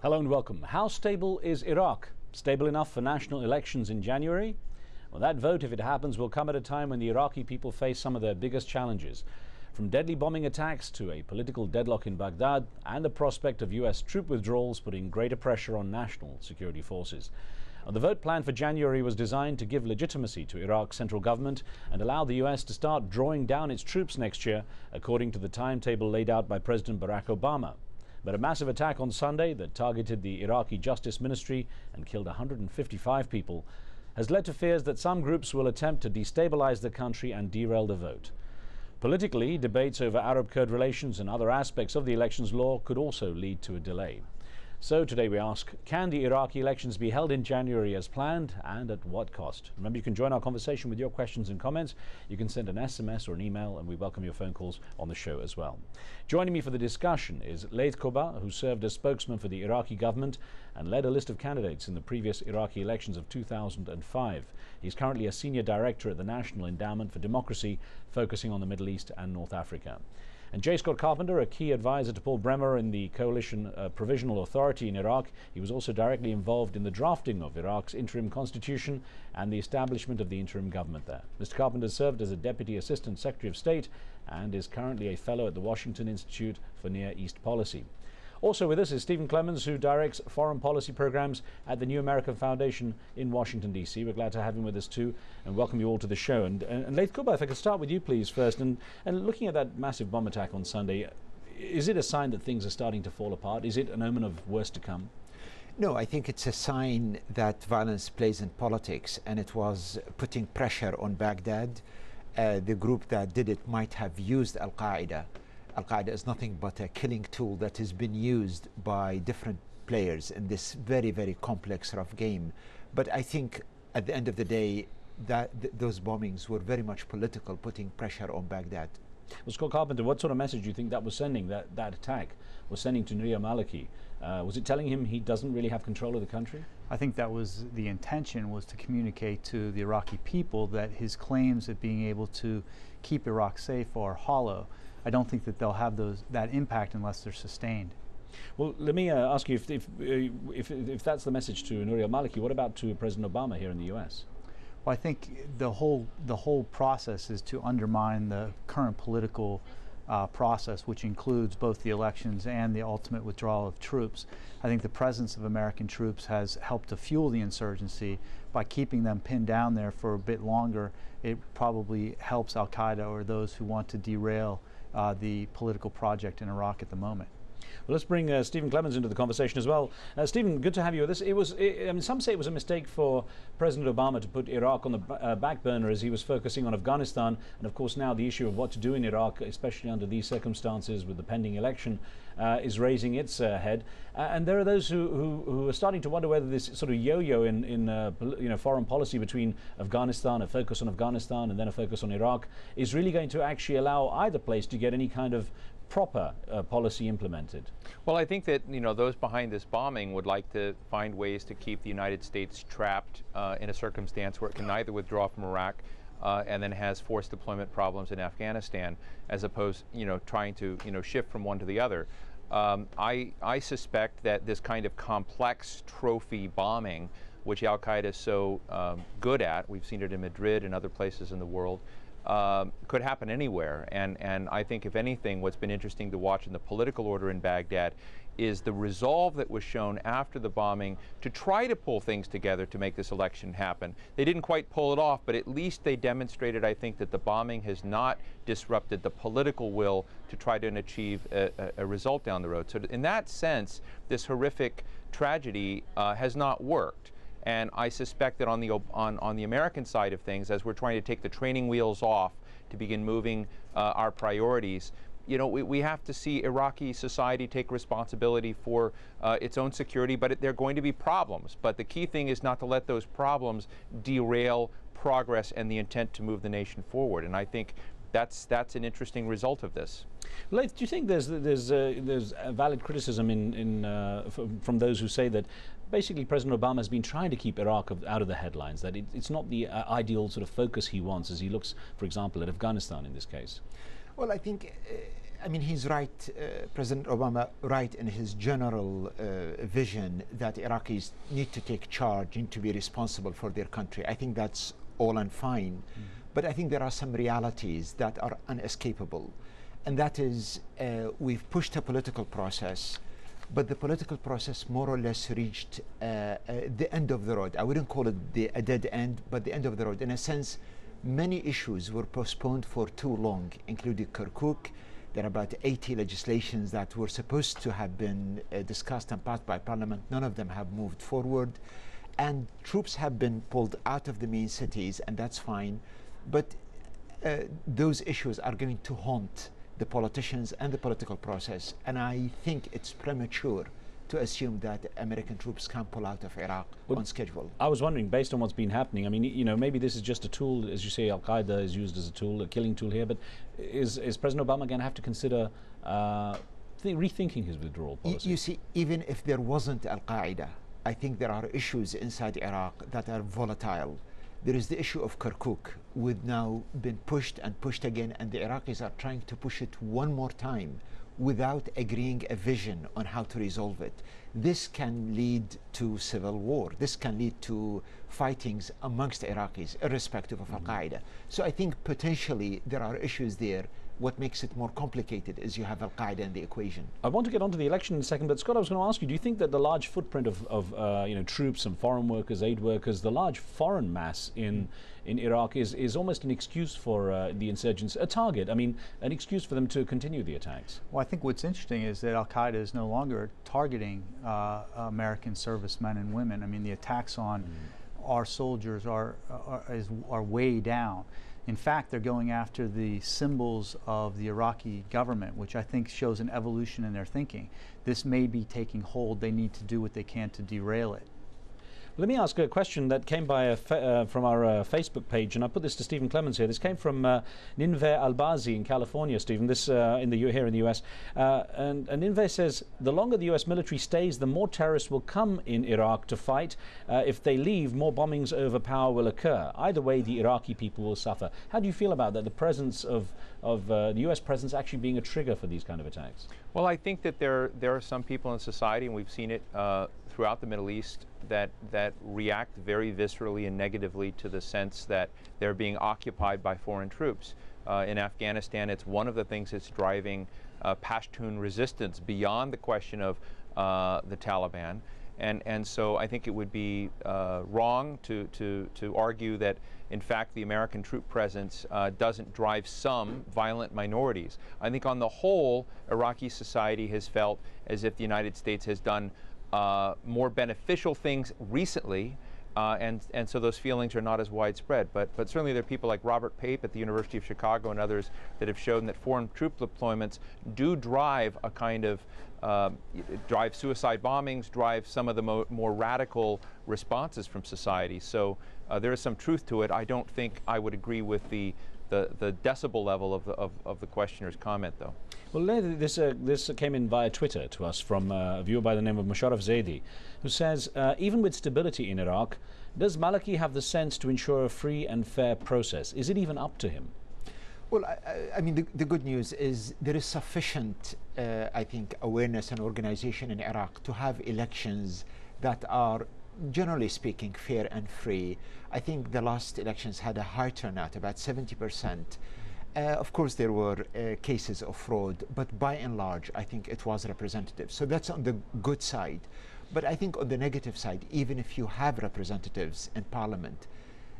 Hello and welcome. How stable is Iraq? Stable enough for national elections in January? Well, that vote, if it happens, will come at a time when the Iraqi people face some of their biggest challenges. From deadly bombing attacks to a political deadlock in Baghdad and the prospect of US troop withdrawals putting greater pressure on national security forces. The vote planned for January was designed to give legitimacy to Iraq's central government and allow the US to start drawing down its troops next year, according to the timetable laid out by President Barack Obama. But a massive attack on Sunday that targeted the Iraqi Justice Ministry and killed 155 people has led to fears that some groups will attempt to destabilize the country and derail the vote. Politically, debates over Arab-Kurd relations and other aspects of the elections law could also lead to a delay. So today we ask, can the Iraqi elections be held in January as planned, and at what cost? Remember, you can join our conversation with your questions and comments. You can send an SMS or an email, and we welcome your phone calls on the show as well. Joining me for the discussion is Riz Khan, who served as spokesman for the Iraqi government and led a list of candidates in the previous Iraqi elections of 2005. He's currently a senior director at the National Endowment for Democracy, focusing on the Middle East and North Africa. And J. Scott Carpenter, a key advisor to Paul Bremer in the Coalition Provisional Authority in Iraq. He was also directly involved in the drafting of Iraq's interim constitution and the establishment of the interim government there. Mr. Carpenter served as a Deputy Assistant Secretary of State and is currently a fellow at the Washington Institute for Near East Policy. Also with us is Stephen Clemens, who directs foreign policy programs at the New American Foundation in Washington, D.C. We're glad to have him with us too, and welcome you all to the show. And Riz Khan, if I could start with you, please, first. And looking at that massive bomb attack on Sunday, is it a sign that things are starting to fall apart? Is it an omen of worse to come? No, I think it's a sign that violence plays in politics, and it was putting pressure on Baghdad. The group that did it might have used Al-Qaeda. Al-Qaeda is nothing but a killing tool that has been used by different players in this very, very complex, rough game. But I think at the end of the day, that those bombings were very much political, putting pressure on Baghdad. Well, Scott Carpenter, what sort of message do you think that was sending, that attack was sending to Nouri al-Maliki? Was it telling him he doesn't really have control of the country? I think that was the intention, was to communicate to the Iraqi people that his claims of being able to keep Iraq safe are hollow. I don't think that they'll have that impact unless they're sustained. Well, let me ask you, if that's the message to Nouri al-Maliki, what about to President Obama here in the US? Well, I think the whole process is to undermine the current political process, which includes both the elections and the ultimate withdrawal of troops. I think the presence of American troops has helped to fuel the insurgency. By keeping them pinned down there for a bit longer, it probably helps Al-Qaeda or those who want to derail the political project in Iraq at the moment. Well, let's bring Stephen Clemens into the conversation as well. Stephen, good to have you with us. I mean, some say it was a mistake for President Obama to put Iraq on the back burner as he was focusing on Afghanistan, and of course now the issue of what to do in Iraq, especially under these circumstances with the pending election, is raising its head. And there are those who are starting to wonder whether this sort of yo-yo in foreign policy between Afghanistan, a focus on Afghanistan and then a focus on Iraq, is really going to actually allow either place to get any kind of proper policy implemented. Well, I think that those behind this bombing would like to find ways to keep the United States trapped in a circumstance where it can neither withdraw from Iraq and then has forced deployment problems in Afghanistan, as opposed trying to shift from one to the other. I suspect that this kind of complex trophy bombing, which Al-Qaeda is so good at, we've seen it in Madrid and other places in the world, could happen anywhere. And I think, if anything, what's been interesting to watch in the political order in Baghdad is the resolve that was shown after the bombing to try to pull things together to make this election happen. They didn't quite pull it off, but at least they demonstrated, I think, that the bombing has not disrupted the political will to try to achieve a result down the road. So in that sense, this horrific tragedy has not worked. And I suspect that on the American side of things, as we're trying to take the training wheels off to begin moving our priorities, we have to see Iraqi society take responsibility for its own security, but there are going to be problems. But the key thing is not to let those problems derail progress and the intent to move the nation forward. And I think that's an interesting result of this. Riz, do you think there's a valid criticism from those who say that basically President Obama has been trying to keep Iraq out of the headlines, that it's not the ideal sort of focus he wants as he looks, for example, at Afghanistan in this case? Well, I think I mean, he's right, President Obama, right in his general vision that Iraqis need to take charge, need to be responsible for their country. I think that's all and fine. But I think there are some realities that are unescapable. And that is, we've pushed a political process, but the political process more or less reached the end of the road. I wouldn't call it a dead end, but the end of the road. In a sense, many issues were postponed for too long, including Kirkuk. There are about 80 legislations that were supposed to have been discussed and passed by Parliament. None of them have moved forward. And troops have been pulled out of the main cities, and that's fine. But those issues are going to haunt the politicians and the political process. And I think it's premature to assume that American troops can pull out of Iraq on schedule. I was wondering, based on what's been happening, I mean, you know, maybe this is just a tool, as you say, Al-Qaeda is used as a tool, a killing tool here, but is President Obama going to have to consider rethinking his withdrawal policy? You see, even if there wasn't Al-Qaeda, I think there are issues inside Iraq that are volatile. There is the issue of Kirkuk, which now been pushed and pushed again, and the Iraqis are trying to push it one more time without agreeing a vision on how to resolve it. This can lead to civil war. This can lead to fightings amongst Iraqis, irrespective of Al-Qaeda. So I think potentially there are issues there. What makes it more complicated is you have Al-Qaeda in the equation. I want to get onto the election in a second, but Scott, I was going to ask you, do you think that the large footprint of you know, troops and foreign workers, aid workers, the large foreign mass in Iraq is almost an excuse for the insurgents, a target, I mean, an excuse for them to continue the attacks? Well, I think what's interesting is that Al-Qaeda is no longer targeting American servicemen and women. I mean, the attacks on our soldiers are way down. In fact, they're going after the symbols of the Iraqi government, which I think shows an evolution in their thinking. This may be taking hold. They need to do what they can to derail it. Let me ask a question that came by from our Facebook page, and I put this to Stephen Clemens here. This came from Ninve Albazi in California, Stephen, this here in the US. And Ninve says, the longer the US military stays, the more terrorists will come in Iraq to fight. If they leave, more bombings over power will occur. Either way, the Iraqi people will suffer. How do you feel about that, the presence of the US presence actually being a trigger for these kind of attacks? Well, I think that there are some people in society, and we've seen it throughout the Middle East, that react very viscerally and negatively to the sense that they're being occupied by foreign troops. In Afghanistan, it's one of the things that's driving Pashtun resistance beyond the question of the Taliban. And so I think it would be wrong to argue that, in fact, the American troop presence doesn't drive some violent minorities. I think on the whole, Iraqi society has felt as if the United States has done more beneficial things recently, and so those feelings are not as widespread. But certainly there are people like Robert Pape at the University of Chicago and others that have shown that foreign troop deployments do drive a kind of drive suicide bombings, drive some of the more radical responses from society. So there is some truth to it. I don't think I would agree with the decibel level of the questioner's comment, though. Well, this came in via Twitter to us from a viewer by the name of Musharraf Zaidi, who says, even with stability in Iraq, does Maliki have the sense to ensure a free and fair process? Is it even up to him? Well, I mean, the good news is there is sufficient, I think, awareness and organization in Iraq to have elections that are, generally speaking, fair and free. I think the last elections had a high turnout, about 70%. Of course, there were cases of fraud, but by and large, I think it was representative. So that's on the good side. But I think on the negative side, even if you have representatives in parliament,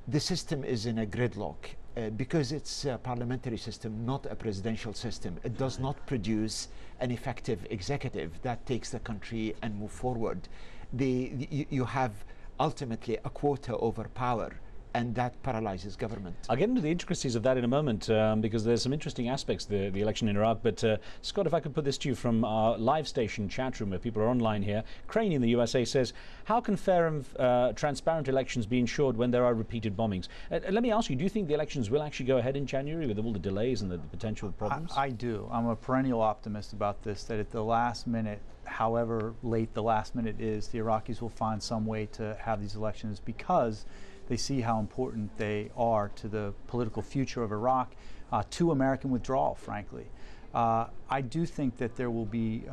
the system is in a gridlock because it's a parliamentary system, not a presidential system. It does not produce an effective executive that takes the country and move forward. You have ultimately a quota over power, and that paralyzes government. I'll get into the intricacies of that in a moment because there's some interesting aspects to the election in Iraq. But Scott, if I could put this to you from our live station chat room where people are online here. Crane in the USA says, how can fair and transparent elections be ensured when there are repeated bombings? Let me ask you, do you think the elections will actually go ahead in January with all the delays and the potential problems? I do. I'm a perennial optimist about this, that at the last minute, however late the last minute is, the Iraqis will find some way to have these elections because they see how important they are to the political future of Iraq, to American withdrawal, frankly. I do think that there will be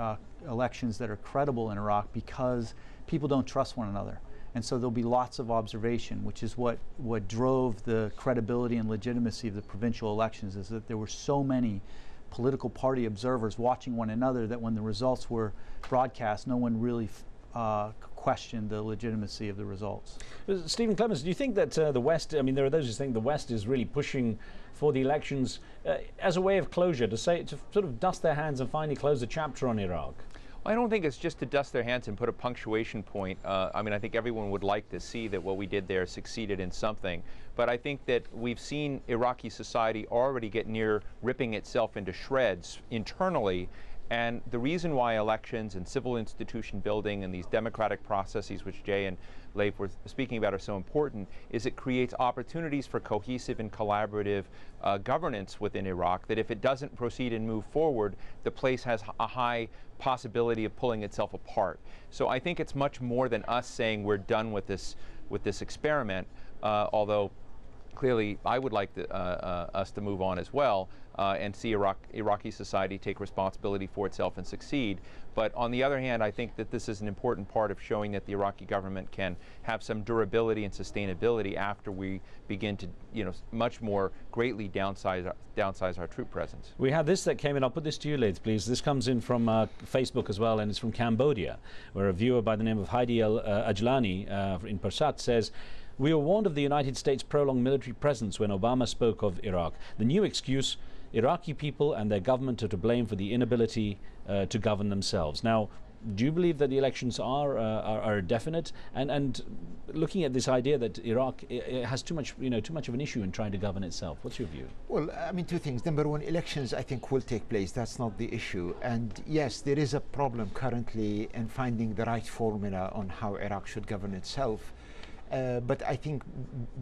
elections that are credible in Iraq because people don't trust one another. And so there'll be lots of observation, which is what drove the credibility and legitimacy of the provincial elections, is that there were so many political party observers watching one another that when the results were broadcast, no one really questioned the legitimacy of the results. Stephen Clements, do you think that the West, I mean, there are those who think the West is really pushing for the elections as a way of closure, to sort of dust their hands and finally close the chapter on Iraq? I don't think it's just to dust their hands and put a punctuation point. I mean, I think everyone would like to see that what we did there succeeded in something. But I think that we've seen Iraqi society already get near ripping itself into shreds internally. And the reason why elections and civil institution building and these democratic processes, which Jay and Leif were speaking about, are so important, is it creates opportunities for cohesive and collaborative governance within Iraq, that if it doesn't proceed and move forward, the place has a high possibility of pulling itself apart. So I think it's much more than us saying we're done with this experiment, although clearly I would like us to move on as well and see Iraqi society take responsibility for itself and succeed. But on the other hand, I think that this is an important part of showing that the Iraqi government can have some durability and sustainability after we begin to, much more greatly downsize our troop presence. We have this that came in. I'll put this to you, Leif, please. This comes in from Facebook as well, and it's from Cambodia, where a viewer by the name of Heidi Ajlani in Persat says, "We were warned of the United States' prolonged military presence when Obama spoke of Iraq. The new excuse, Iraqi people and their government are to blame for the inability to govern themselves." Now, do you believe that the elections are definite? And looking at this idea that Iraq has too much of an issue in trying to govern itself, what's your view? Well, I mean, two things. Number one, elections I think will take place. That's not the issue. And yes, there is a problem currently in finding the right formula on how Iraq should govern itself. But I think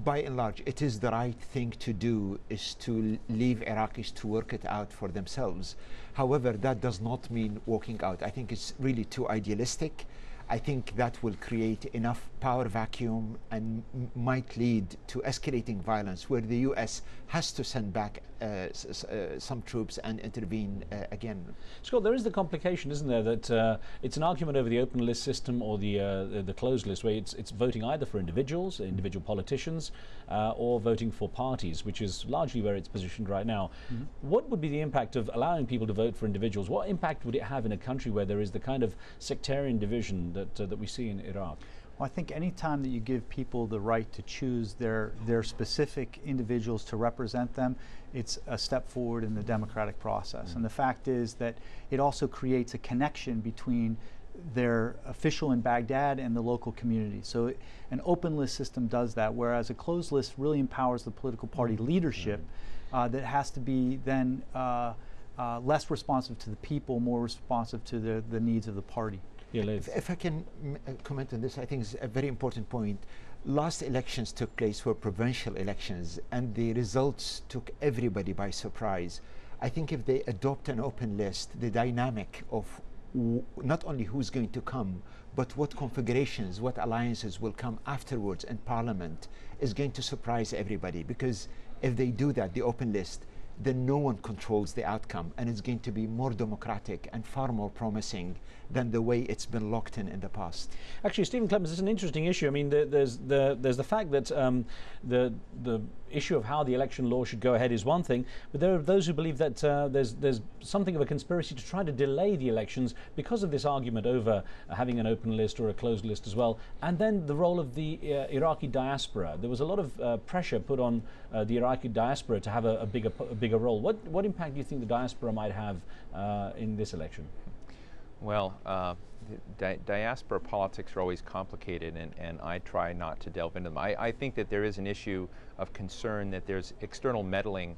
by and large it is the right thing to do, is to leave Iraqis to work it out for themselves. However, that does not mean walking out. I think it's really too idealistic. I think that will create enough power vacuum and might lead to escalating violence, where the US has to send back some troops and intervene again. Scott, there is the complication, isn't there, that it's an argument over the open list system or the closed list, where it's voting either for individual politicians, or voting for parties, which is largely where it's positioned right now. Mm-hmm. What would be the impact of allowing people to vote for individuals? What impact would it have in a country where there is the kind of sectarian division that we see in Iraq? Well, I think any time that you give people the right to choose their specific individuals to represent them, it's a step forward in the democratic process. Mm-hmm. And the fact is that it also creates a connection between their official in Baghdad and the local community. So an open list system does that, whereas a closed list really empowers the political party leadership that has to be then less responsive to the people, more responsive to the needs of the party. Yeah, if I can comment on this, I think it's a very important point. Last elections took place were provincial elections, and the results took everybody by surprise. I think if they adopt an open list, the dynamic of not only who's going to come, but what configurations, what alliances will come afterwards in Parliament is going to surprise everybody. Because if they do that, the open list, then no one controls the outcome, and it's going to be more democratic and far more promising than the way it's been locked in the past. Actually, Stephen Clements, this is an interesting issue. I mean, there's the fact that the issue of how the election law should go ahead is one thing, but there are those who believe that there's something of a conspiracy to try to delay the elections because of this argument over having an open list or a closed list as well. And then the role of the Iraqi diaspora. There was a lot of pressure put on the Iraqi diaspora to have a bigger role. What impact do you think the diaspora might have in this election? Well, diaspora politics are always complicated, and I try not to delve into them. I think that there is an issue of concern that there's external meddling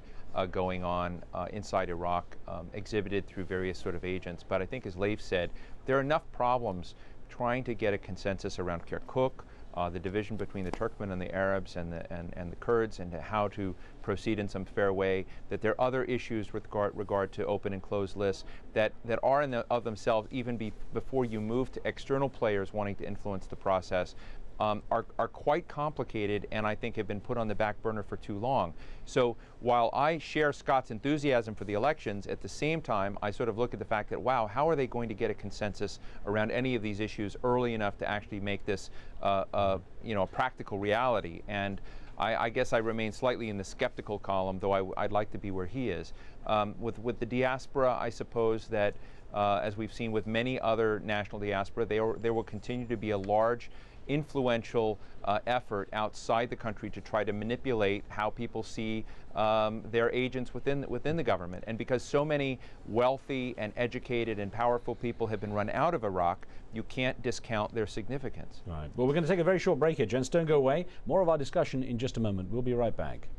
going on inside Iraq, exhibited through various sort of agents. But I think, as Leif said, there are enough problems trying to get a consensus around Kirkuk, the division between the Turkmen and the Arabs and the Kurds, and how to proceed in some fair way, that there are other issues with regard to open and closed lists that are of themselves, even before you move to external players wanting to influence the process, are quite complicated, and I think have been put on the back burner for too long. So while I share Scott's enthusiasm for the elections, at the same time I sort of look at the fact that, wow, how are they going to get a consensus around any of these issues early enough to actually make this a practical reality? And I guess I remain slightly in the skeptical column, though I'd like to be where he is. With the diaspora, I suppose that as we've seen with many other national diaspora, there will continue to be a large influential effort outside the country to try to manipulate how people see their agents within the government. And because so many wealthy and educated and powerful people have been run out of Iraq, you can't discount their significance. Right. Well, we're going to take a very short break here, gents. Don't go away. More of our discussion in just a moment. We'll be right back.